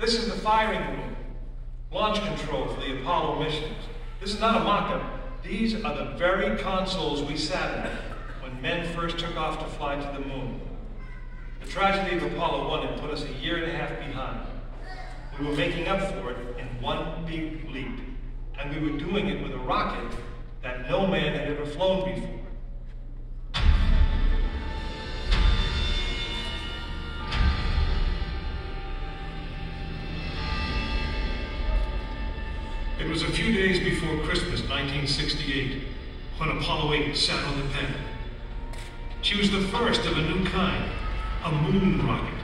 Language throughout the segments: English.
This is the firing room. Launch control for the Apollo missions. This is not a mock-up. These are the very consoles we sat at when men first took off to fly to the moon. The tragedy of Apollo 1 had put us a year and a half behind. We were making up for it in one big leap, and we were doing it with a rocket that no man had ever flown before. It was a few days before Christmas, 1968, when Apollo 8 sat on the pad. She was the first of a new kind, a moon rocket.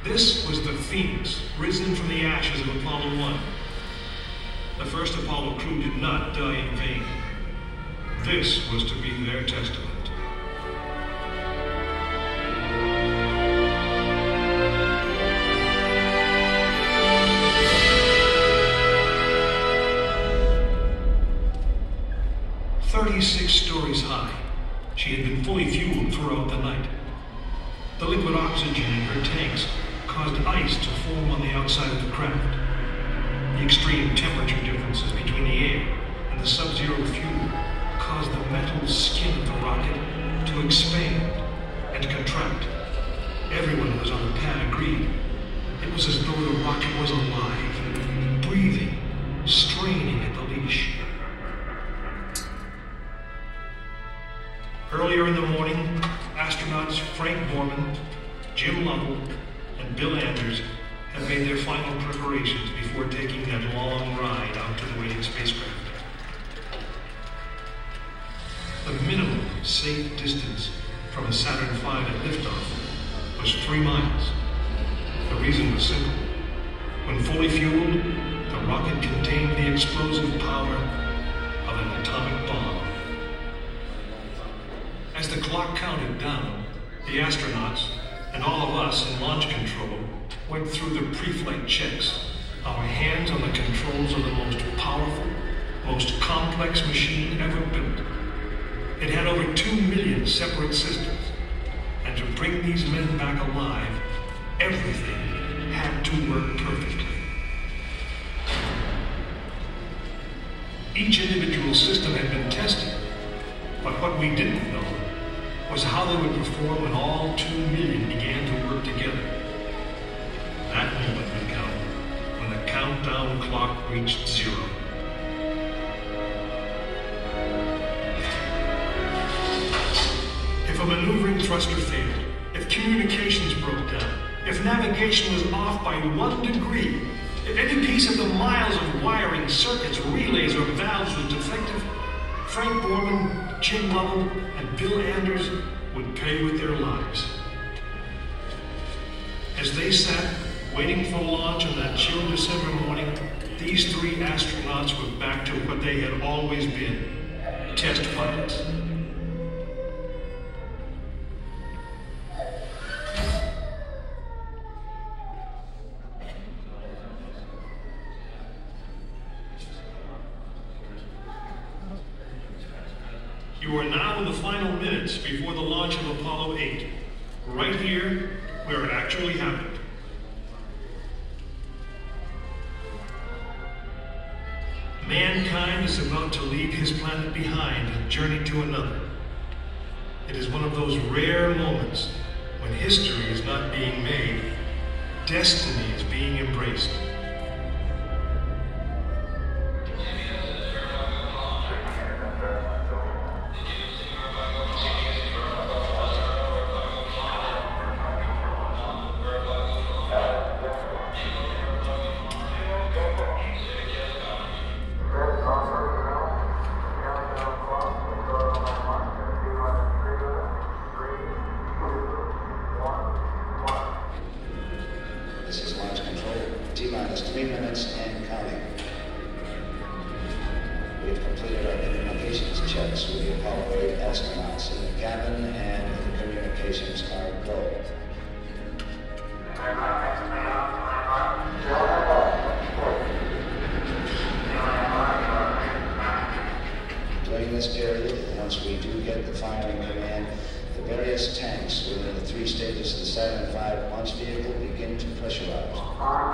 This was the Phoenix, risen from the ashes of Apollo 1. The first Apollo crew did not die in vain. This was to be their testament. "36 stories high, she had been fully fueled throughout the night. The liquid oxygen in her tanks caused ice to form on the outside of the craft. The extreme temperature differences between the air and the sub-zero fuel caused the metal skin of the rocket to expand and contract. Everyone who was on the pad agreed. It was as though the rocket was alive, breathing, straining at the leash. Earlier in the morning, astronauts Frank Borman, Jim Lovell, and Bill Anders had made their final preparations before taking that long ride out to the waiting spacecraft. The minimum safe distance from a Saturn V at liftoff was 3 miles. The reason was simple. When fully fueled, the rocket contained the explosive power of an atomic bomb. As the clock counted down, the astronauts and all of us in launch control went through the pre-flight checks, our hands on the controls of the most powerful, most complex machine ever built. It had over 2 million separate systems, and to bring these men back alive, everything had to work perfectly. Each individual system had been tested, but what we didn't know was how they would perform when all 2 million began to work together. That moment would come when the countdown clock reached 0. If a maneuvering thruster failed, if communications broke down, if navigation was off by 1 degree, if any piece of the miles of wiring, circuits, relays, or valves was defective, Frank Borman, Jim Lovell, and Bill Anders would pay with their lives. As they sat, waiting for launch on that chill December morning, these 3 astronauts were back to what they had always been, test pilots. You are now in the final minutes before the launch of Apollo 8, right here where it actually happened. Mankind is about to leave his planet behind and journey to another. It is one of those rare moments when history is not being made, destiny is being embraced. T-minus 3 minutes and counting. We have completed our communications checks with the Apollo 8 astronauts in the cabin, and the communications are go. During this period, once we do get the firing command, the various tanks within the 3 stages of the Saturn V launch vehicle begin to pressurize.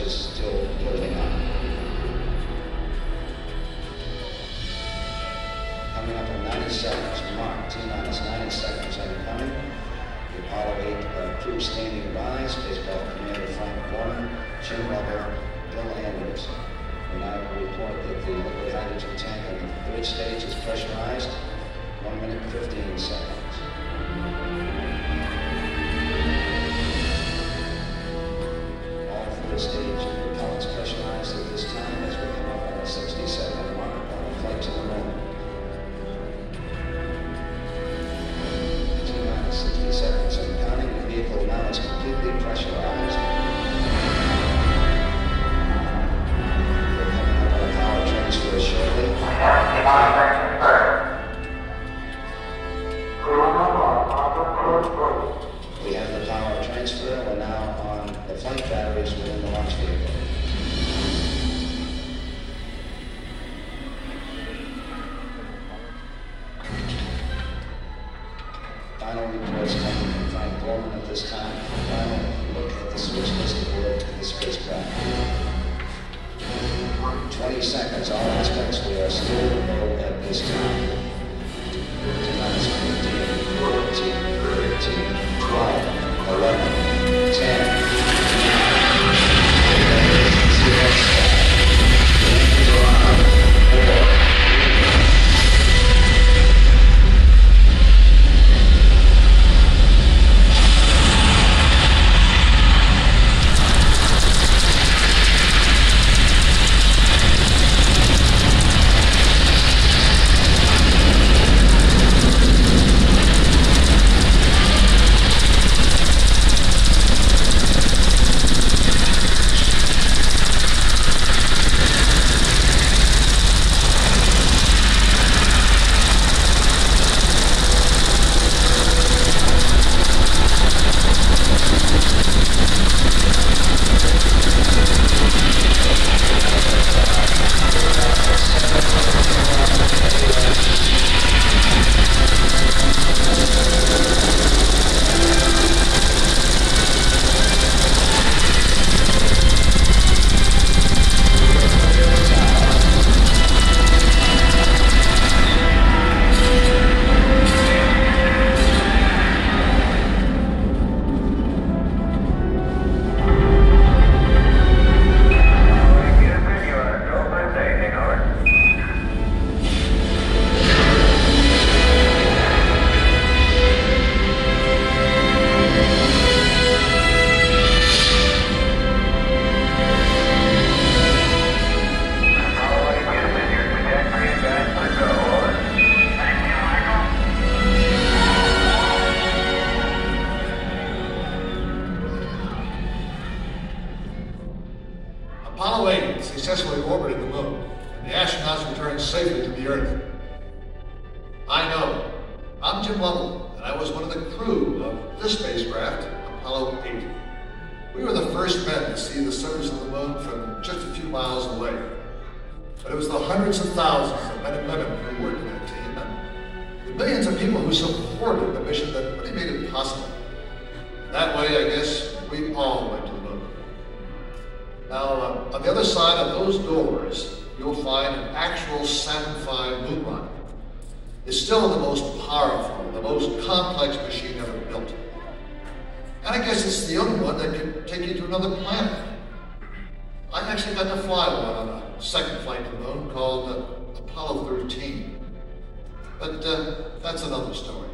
is still building up. Coming up in 90 seconds, Mark, T-minus 90 seconds incoming. The Apollo 8 crew standing by, spacecraft commander Frank Borman, Jim Lovell, Bill Anders. We now report that the liquid hydrogen tank in the third stage is pressurized. 1 minute 15 seconds. All four stages of propellants pressurized at this time as we come up on the 60-second mark on the flight to the moon. T-minus 60 seconds and counting. The vehicle now is completely pressurized. We're coming up on a power transfer shortly. We have the power transfer. We're now on the flight batteries within the launch vehicle. Final reports coming from Frank Borman at this time. Final look at the switch list aboard the spacecraft. 20 seconds, all aspects. We are still low at this time. T-minus 15, 14, 13, 12, 11, 10. Apollo 8 successfully orbited the moon, and the astronauts returned safely to the Earth. I know. I'm Jim Lovell, and I was one of the crew of this spacecraft, Apollo 8. We were the first men to see the surface of the moon from just a few miles away. But it was the hundreds of thousands of men and women who worked in that team, and the millions of people who supported the mission that really made it possible. That way, I guess, we all went to the moon. Now, on the other side of those doors, you'll find an actual Saturn V moon rocket. It's still the most powerful, the most complex machine ever built. And I guess it's the only one that can take you to another planet. I actually got to fly one on a second flight to the moon called Apollo 13. But that's another story.